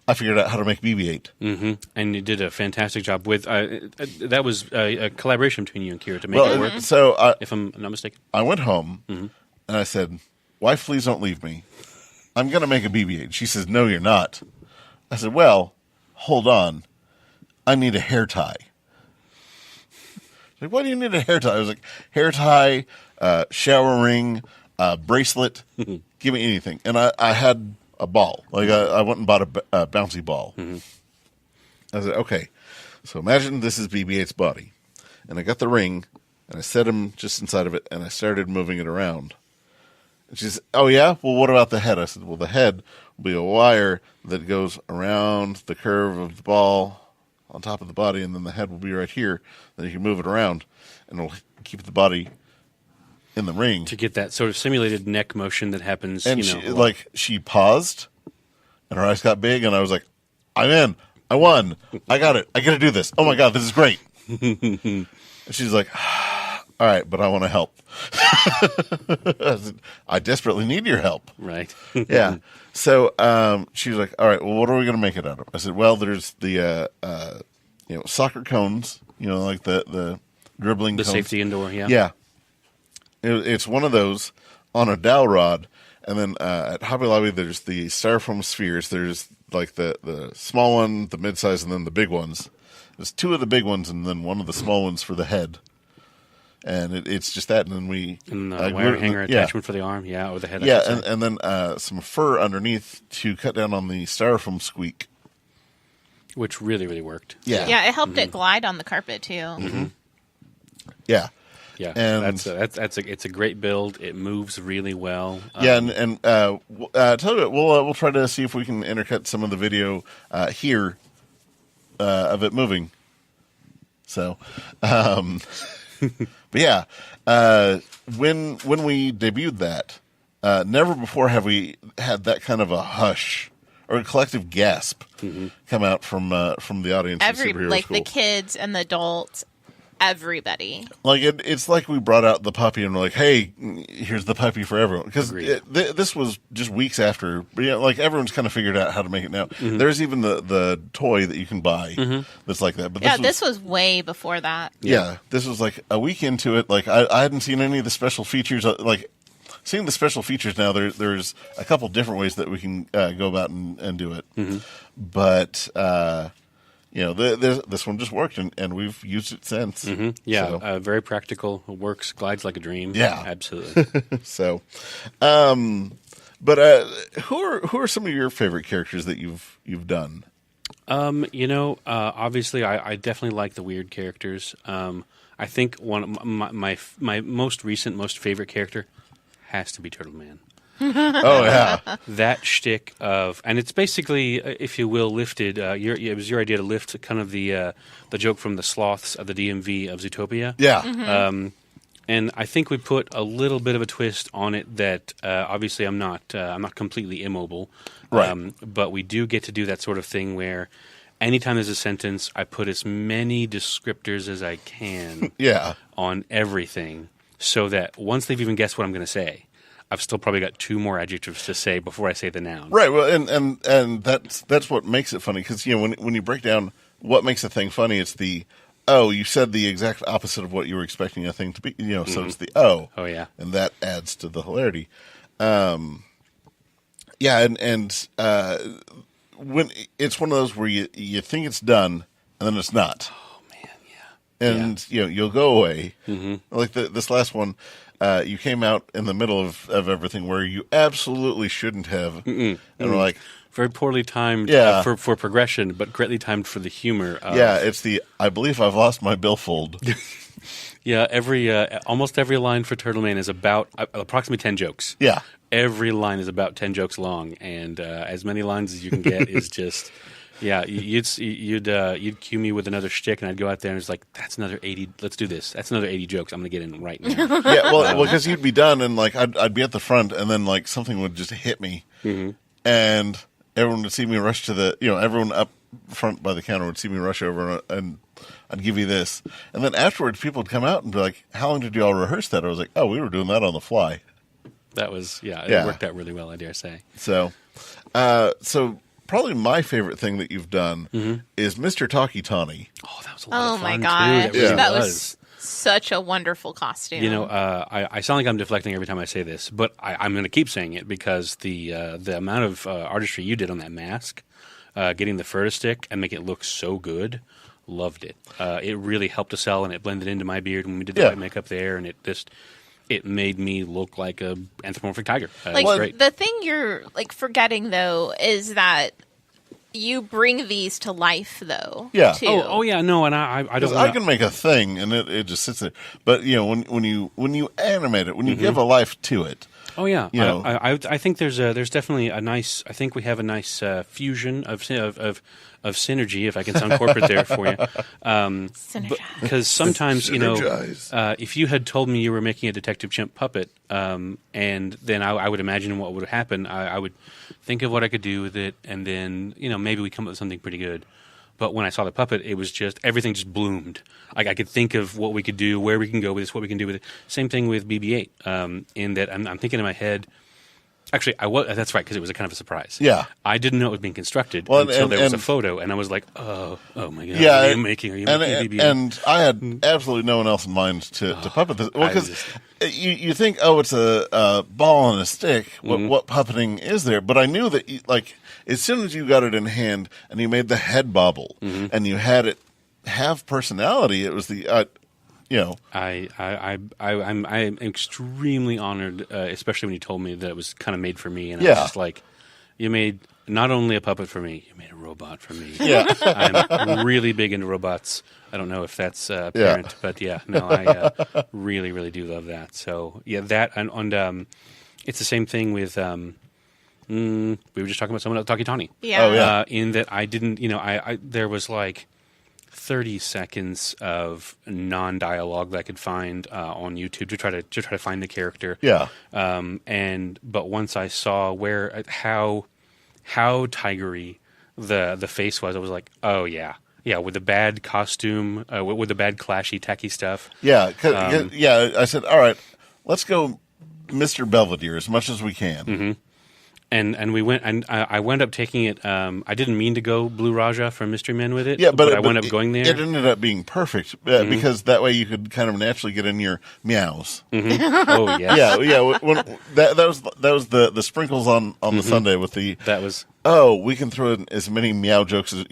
I figured out how to make BB-8. And you did a fantastic job with that was a collaboration between you and Kira to make it work. So if I'm not mistaken, I went home and I said, "Wife, please don't leave me. I'm going to make a BB-8." She says, "No, you're not." I said, "Well, hold on. I need a hair tie." Like, why do you need a hair tie? I was like, hair tie, shower ring, bracelet, give me anything. And I had a ball. Like, I went and bought a bouncy ball. I said, okay, so imagine this is BB-8's body. And I got the ring, and I set him just inside of it, and I started moving it around. And she said, "Oh, yeah? Well, what about the head?" I said, "Well, the head will be a wire that goes around the curve of the ball on top of the body, and then the head will be right here. Then you can move it around, and it'll keep the body in the ring." to get that sort of simulated neck motion that happens. And she paused, and her eyes got big, and I was like, "I'm in. I won. I got it. I get to do this. Oh my god, this is great." And she's like, "All right, but I want to help." I said, "I desperately need your help." right. Yeah. So she was like, "All right, well, what are we going to make it out of?" I said, "Well, there's the soccer cones, like the dribbling The cones. safety indoor. Yeah. Yeah. It's one of those on a dowel rod, and then at Hobby Lobby there's the styrofoam spheres. There's like the small one, the mid-size, and then the big ones. There's two of the big ones, and then one of the small ones for the head. And it's just that, and then we And the wire hanger attachment for the arm, or the head. I yeah, should say. and then some fur underneath to cut down on the styrofoam squeak. Which really, really worked. Yeah, Yeah, it helped it glide on the carpet too. yeah, Yeah, And- it's a great build. It moves really well. yeah. And tell you what, we'll try to see if we can intercut some of the video here of it moving. So, but yeah, when we debuted that, never before have we had that kind of a hush or a collective gasp come out from the audience. in Superhero Like School. the kids and the adults, everybody. Like it's like we brought out the puppy and we're like, "Hey, here's the puppy for everyone." Because Agreed. this was just weeks after. Like everyone's kind of figured out how to make it now. There's even the toy that you can buy that's like that. But This was way before that. yeah, this was like a week into it. Like I hadn't seen any of the special features. Like seeing the special features now, there's a couple different ways that we can go about and do it. But this one just worked, and we've used it since. Mm-hmm. Yeah, So, very practical. It works, glides like a dream. Yeah. Absolutely. so but who are some of your favorite characters that you've done? Obviously, I definitely like the weird characters. I think one of my most recent, most favorite character has to be Turtle Man. Oh yeah, That shtick of, and it's basically, if you will, lifted. It was your idea to lift kind of the joke from the sloths of the DMV of Zootopia. yeah. And I think we put a little bit of a twist on it that obviously I'm not completely immobile, Right. but we do get to do that sort of thing where anytime there's a sentence, I put as many descriptors as I can Yeah. on everything, so that once they've even guessed what I'm going to say, I've still probably got 2 more adjectives to say before I say the noun. Right. Well, and that's what makes it funny, because when you break down what makes a thing funny, it's you said the exact opposite of what you were expecting a thing to be. So it's the Oh yeah. and that adds to the hilarity. Yeah, and when it's one of those where you think it's done and then it's not. Oh man, yeah. And you'll go away. Mm-hmm. Like this last one, you came out in the middle of everything where you absolutely shouldn't have, and we're like, Very poorly timed Yeah. for progression, but greatly timed for the humor. yeah, it's I believe I've lost my billfold. Yeah, almost every line for Turtle Man is about approximately 10 jokes. Yeah, Every line is about 10 jokes long, and as many lines as you can get is just, yeah. You'd cue me with another shtick, and I'd go out there and it's like, that's another 80. Let's do this. That's another 80 jokes. I'm gonna get in right now. yeah. Well, because you'd be done, and like I'd be at the front, and then like something would just hit me, and everyone would see me rush to everyone up front by the counter would see me rush over, and I'd give you this, and then afterwards people would come out and be like, "How long did you all rehearse that?" I was like, "Oh, we were doing that on the fly." That was it Yeah. worked out really well, I dare say. So, so probably my favorite thing that you've done is Mr. Talkie Tawny. Oh, that was a lot Oh of my fun gosh, too. That really that was. was such a wonderful costume. I sound like I'm deflecting every time I say this, but I'm going to keep saying it because the amount of artistry you did on that mask, getting the fur to stick and make it look so good, loved it. It really helped to sell, and it blended into my beard when we did the white makeup there, and it made me look like a anthropomorphic tiger. It was great. The thing you're forgetting though is that you bring these to life though. Yeah. Too. Oh yeah, no, and I don't. Because I can make a thing and it just sits there, but when you animate it, when you give a life to it. Oh yeah, I think there's definitely a nice. I think we have a nice fusion of synergy, if I can sound corporate there for you. Because sometimes if you had told me you were making a Detective Chimp puppet, and then I would imagine what would happen. I would think of what I could do with it, and then maybe we come up with something pretty good. But when I saw the puppet, it was just everything just bloomed. Like I could think of what we could do, where we can go with this, what we can do with it. Same thing with BB-8. In that I'm thinking in my head. Actually, that's right, because it was a kind of a surprise. Yeah. I didn't know it was being constructed until there was a photo, and I was like, oh my God, Yeah, are you making BB-8? And I had absolutely no one else in mind to puppet this. Well, because you think, it's a ball and a stick. What puppeting is there? But I knew that, as soon as you got it in hand and you made the head bobble and you had it have personality, it was the... I'm extremely honored, especially when you told me that it was kind of made for me, and I was just like, you made not only a puppet for me, you made a robot for me. Yeah, I'm really big into robots. I don't know if that's apparent, but I really, really do love that. So that and it's the same thing with. We were just talking about someone else, Talkie Tawny. Yeah. Oh, yeah. In that I didn't, there was like 30 seconds of non-dialogue that I could find on YouTube to try to find the character. Yeah. But once I saw how tigery the face was, I was like, oh yeah, with the bad costume, with the bad clashy tacky stuff. Yeah. I said, all right, let's go Mr. Belvedere as much as we can. And we went, and I wound up taking it. I didn't mean to go Blue Raja from Mystery Men with it. Yeah, but I wound up going there. It ended up being perfect because that way you could kind of naturally get in your meows. Oh yes. Yeah. That was the sprinkles on the Sunday with the. That was. Oh, we can throw in as many meow jokes as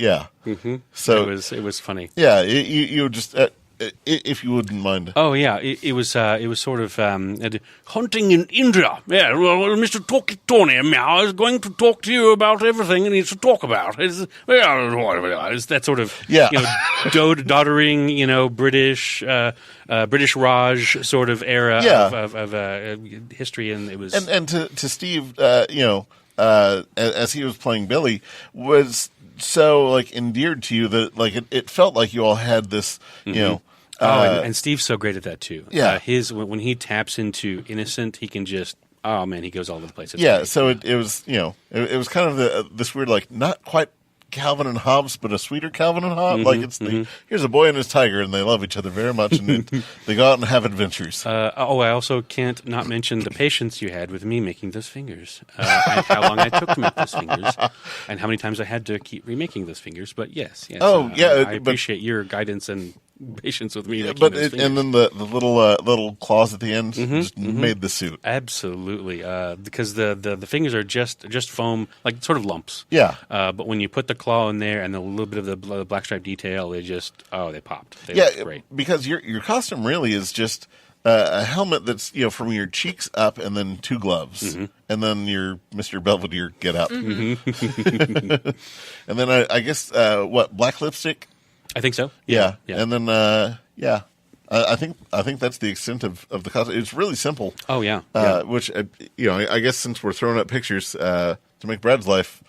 So it was funny. Yeah, you just. If you wouldn't mind. Oh yeah, it was sort of hunting in India. Yeah, well, Mr. Talky Tony Meow is going to talk to you about everything he needs to talk about. It's that sort of doddering, British Raj sort of era of history, and it was and to Steve, as he was playing Billy, was so like endeared to you that like it felt like you all had this, and Steve's so great at that too. Yeah, when he taps into innocent, he can just he goes all over the place. It's yeah, great. so it was it was kind of this weird like not quite Calvin and Hobbes, but a sweeter Calvin and Hobbes. Like it's here's a boy and his tiger, and they love each other very much, and they go out and have adventures. I also can't not mention the patience you had with me making those fingers, and how long I took to make those fingers, and how many times I had to keep remaking those fingers. But yes. I appreciate your guidance and patience with me. Making those fingers. And then the little claws at the end just made the suit. Absolutely, because the fingers are just foam, like sort of lumps. Yeah. But when you put the claw in there and a little bit of the black stripe detail, they just they popped. They look great. Because your costume really is just a helmet that's from your cheeks up, and then two gloves, and then your Mr. Belvedere get up, and then I guess black lipstick. I think so. Yeah. And then I think that's the extent of the costume. It's really simple. Oh yeah. Which I guess since we're throwing up pictures to make Brad's life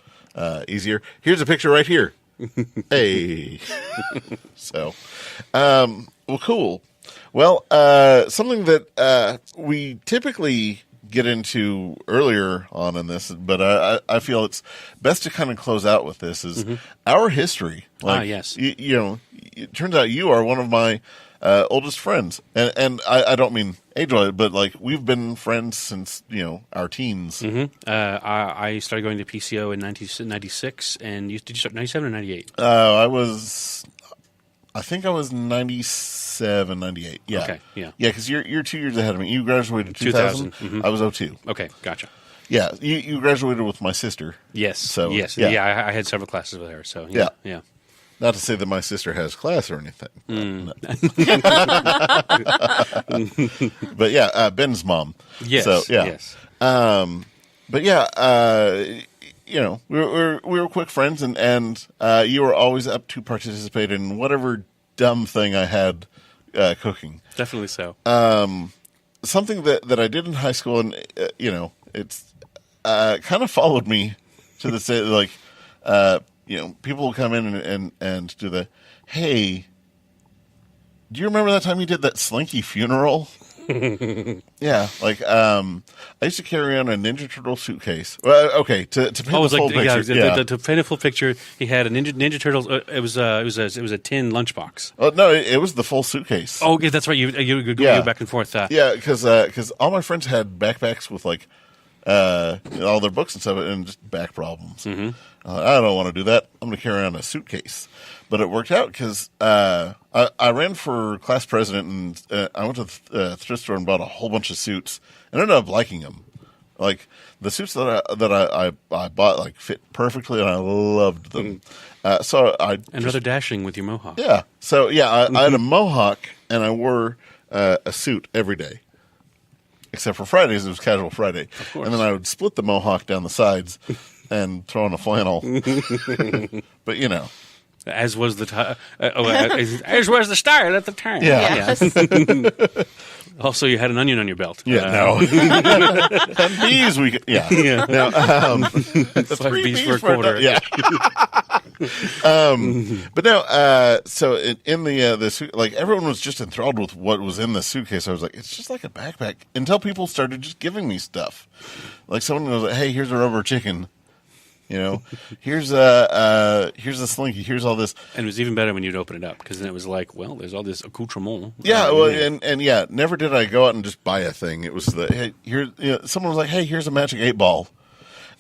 easier, here's a picture right here. Hey. So, well, cool. Well, something that we typically get into earlier on in this, but I feel it's best to kind of close out with this is our history. Like, yes. It turns out you are one of my oldest friends, and I don't mean age-wise, but like we've been friends since our teens. I started going to PCO in 1996, and did you start 97 or 98? I think I was 97, 98. Yeah. Okay, yeah. Yeah, because you're 2 years ahead of me. You graduated 2000. I was 02. Okay, gotcha. Yeah, you graduated with my sister. Yes. So yes. Yeah. I had several classes with her. So yeah. Not to say that my sister has class or anything. But yeah, Ben's mom. Yes. So, yeah. Yes. But yeah, we were quick friends, and you were always up to participate in whatever dumb thing I had cooking. Definitely so. Something that I did in high school, and it's kind of followed me to this day. Like, people will come in and do the, hey, do you remember that time you did that slinky funeral? Yeah, like I used to carry on a Ninja Turtle suitcase. Well, okay, to paint the full picture. To paint a full picture, he had a Ninja Turtles. It was a tin lunchball. Oh no, it was the full suitcase. Oh, yeah, that's right. You go back and forth. Yeah, because all my friends had backpacks with like all their books and stuff, and just back problems. I don't want to do that. I'm going to carry on a suitcase. But it worked out because I ran for class president, and I went to the thrift store and bought a whole bunch of suits, and ended up liking them. Like the suits that I bought like fit perfectly, and I loved them. Rather dashing with your mohawk. Yeah. So yeah, I had a mohawk, and I wore a suit every day. Except for Fridays, it was casual Friday. Of course. And then I would split the mohawk down the sides and throw on a flannel. But as was the as was the style at the time. Yeah. Yes. Also, you had an onion on your belt. Yeah, no. And bees, yeah. Now, 5 bees for a quarter. Yeah. But no, so in the suit, like everyone was just enthralled with what was in the suitcase. I was like, it's just like a backpack. Until people started just giving me stuff. Like someone was like, hey, here's a rubber chicken. Here's a slinky. Here's all this, and it was even better when you'd open it up because then it was like, well, there's all this accoutrement. Yeah, and yeah, never did I go out and just buy a thing. It was hey, here. Someone was like, hey, here's a magic 8-ball,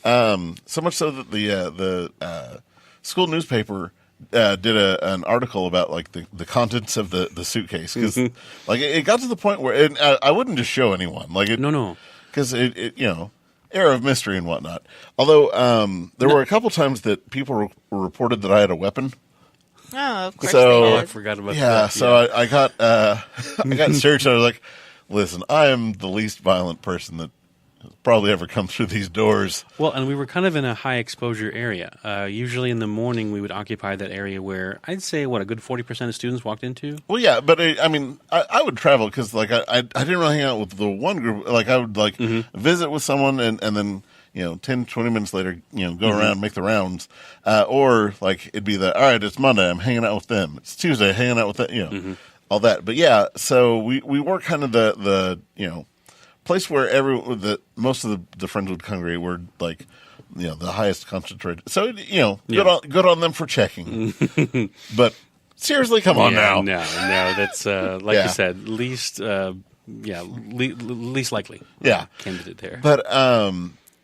So much so that the school newspaper did an article about like the contents of the suitcase, because like it got to the point where I wouldn't just show anyone, like No. because it air of mystery and whatnot. Although there were a couple times that people reported that I had a weapon. Oh, of course So- they I did. forgot about Yeah, that. so I got I got searched. And I was like, listen, I am the least violent person that has probably ever come through these doors. Well, and we were kind of in a high exposure area. Usually in the morning, we would occupy that area where I'd say, a good 40% of students walked into? Well, yeah, but I mean, I would travel because, like, I didn't really hang out with the one group. Like, I would, like, visit with someone and then, 10, 20 minutes later, go around, make the rounds. Or, like, it'd be all right, it's Monday, I'm hanging out with them. It's Tuesday, hanging out with them, all that. But, yeah, so we were kind of the place where most of the friends would congregate were, like, the highest concentrated. So, good on them for checking. But seriously, come on now. No, that's, like Yeah. you said, least likely Yeah. candidate there. But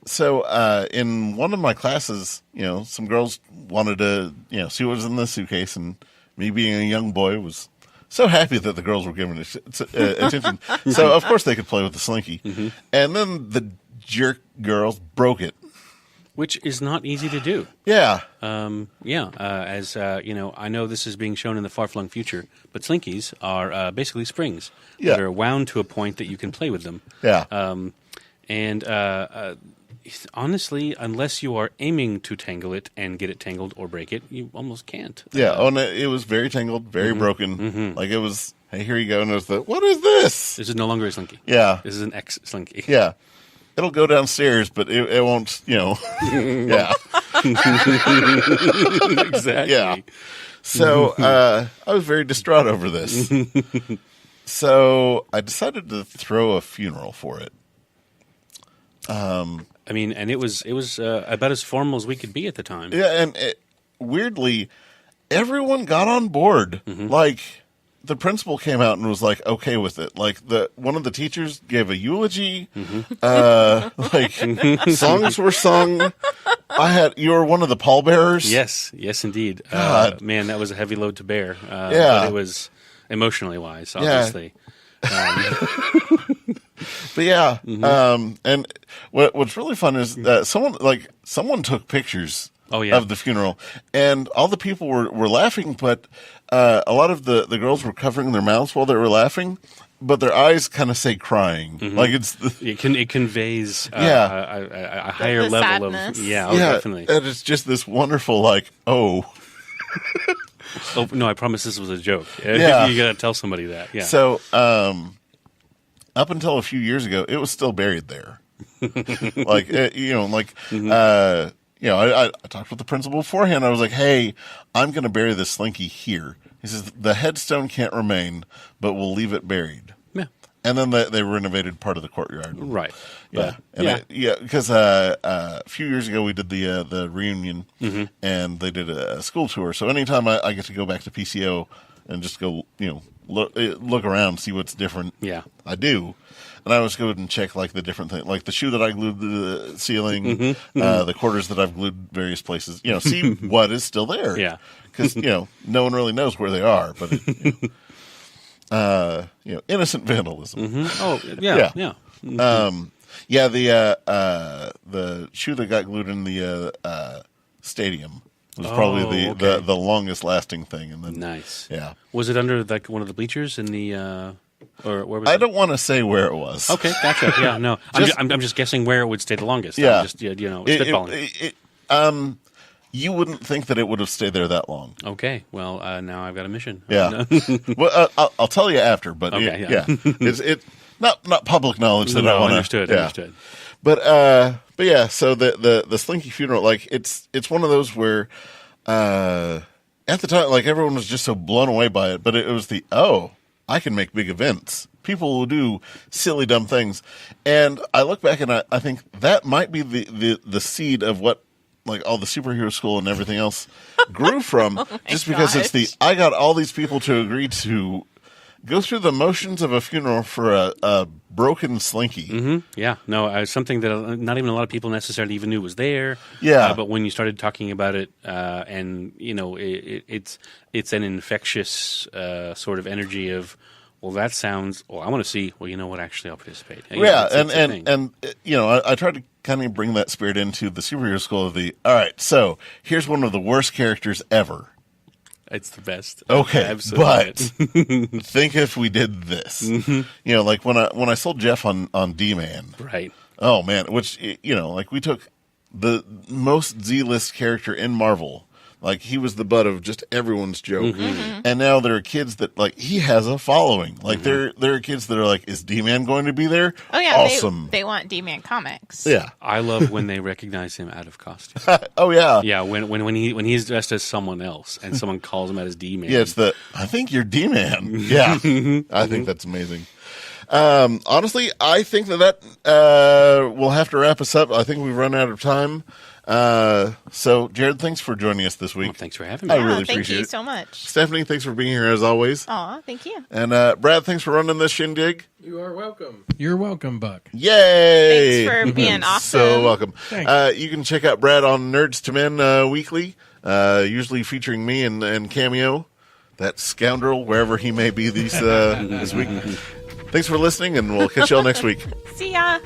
so in one of my classes, some girls wanted to, see what was in the suitcase, and me being a young boy was so happy that the girls were giving it attention. So of course they could play with the slinky, and then the jerk girls broke it. Which is not easy to do. Yeah, As I know this is being shown in the far-flung future, but slinkies are basically springs Yeah. that are wound to a point that you can play with them. yeah, Honestly, unless you are aiming to tangle it and get it tangled or break it, you almost can't. yeah. Oh, and it was very tangled, very broken. Like it was. Hey, here you go. And it was what is this? This is no longer a slinky. Yeah, This is an ex-slinky. yeah. It'll go downstairs, but it won't. Yeah. Exactly. Yeah. So I was very distraught over this. So I decided to throw a funeral for it. I mean, and it was about as formal as we could be at the time. Yeah, and weirdly, everyone got on board. Like the principal came out and was like okay with it. Like one of the teachers gave a eulogy. Like songs were sung. You were one of the pallbearers. Yes, indeed. God. Man, that was a heavy load to bear. Yeah. But it was emotionally wise, obviously. But yeah, and what's really fun is that someone took pictures Oh, yeah. of the funeral, and all the people were laughing, but a lot of the girls were covering their mouths while they were laughing, but their eyes kind of say crying. Like It conveys Yeah. a higher The level sadness. of yeah, yeah, definitely. and it's just this wonderful Oh no, I promise this was a joke. Yeah. You gotta tell somebody that. Yeah. So up until a few years ago, it was still buried there. I talked with the principal beforehand. I was like, hey, I'm going to bury this slinky here. He says, the headstone can't remain, but we'll leave it buried. Yeah. And then they renovated part of the courtyard. Right. Yeah. But, Because a few years ago we did the reunion, and they did a school tour. So anytime I get to go back to PCO and just go, look around, see what's different, Yeah. I do. And I always go and check like the different things, like the shoe that I glued to the ceiling, the quarters that I've glued various places. See what is still there. Yeah. Because no one really knows where they are, but innocent vandalism. Oh yeah. Yeah. Yeah. The shoe that got glued in the stadium was probably okay. the longest lasting thing. And then Nice. yeah, Was it under like one of the bleachers in the or where was I it? don't want to say where it was. Okay, gotcha. Yeah, no, I'm just guessing where it would stay the longest. Yeah. I'm just spitballing. You wouldn't think that it would have stayed there that long. Okay, well now I've got a mission. Yeah. Well, I'll tell you after, but Okay, yeah. It's not public knowledge that I want to. Understood. But yeah, so the Slinky funeral, like it's one of those where at the time, like everyone was just so blown away by it, but it was I can make big events. People will do silly, dumb things, and I look back and I think that might be the seed of what like all the superhero school and everything else grew from, just because it's gosh. I got all these people to agree to go through the motions of a funeral for a broken slinky. Yeah, no, something that not even a lot of people necessarily even knew was there. Yeah. But when you started talking about it, and it's an infectious sort of energy of, well, that sounds. Well, I want to see. Well, you know what? Actually, I'll participate. Yeah, and I tried to kind of bring that spirit into the superhero school of the. All right, so here's one of the worst characters ever. It's the best. Okay, Absolutely. but think if we did this. Like when I sold Jeff on D-Man. Right. Oh man, which like we took the most Z-list character in Marvel. Like he was the butt of just everyone's joke. And now there are kids that like he has a following. Like there are kids that are like, is D-Man going to be there? Oh yeah, awesome. They want D-Man comics. Yeah. I love when they recognize him out of costume. Oh yeah. Yeah, when he's dressed as someone else and someone calls him out as D-Man. Yeah, it's I think you're D-Man. Yeah. I think that's amazing. Honestly, I think that will have to wrap us up. I think we've run out of time. So, Jarrod, thanks for joining us this week. Well, thanks for having me. I really thank appreciate you it. so much. Stephanie, thanks for being here as always. Aw, thank you. And Brad, thanks for running this shindig. You are welcome. You're welcome, Buck. Yay! Thanks for being awesome. So welcome. Thanks. You can check out Brad on Nerds to Men weekly, usually featuring me and Cameo, that scoundrel, wherever he may be this week. Thanks for listening, and we'll catch y'all next week. See ya.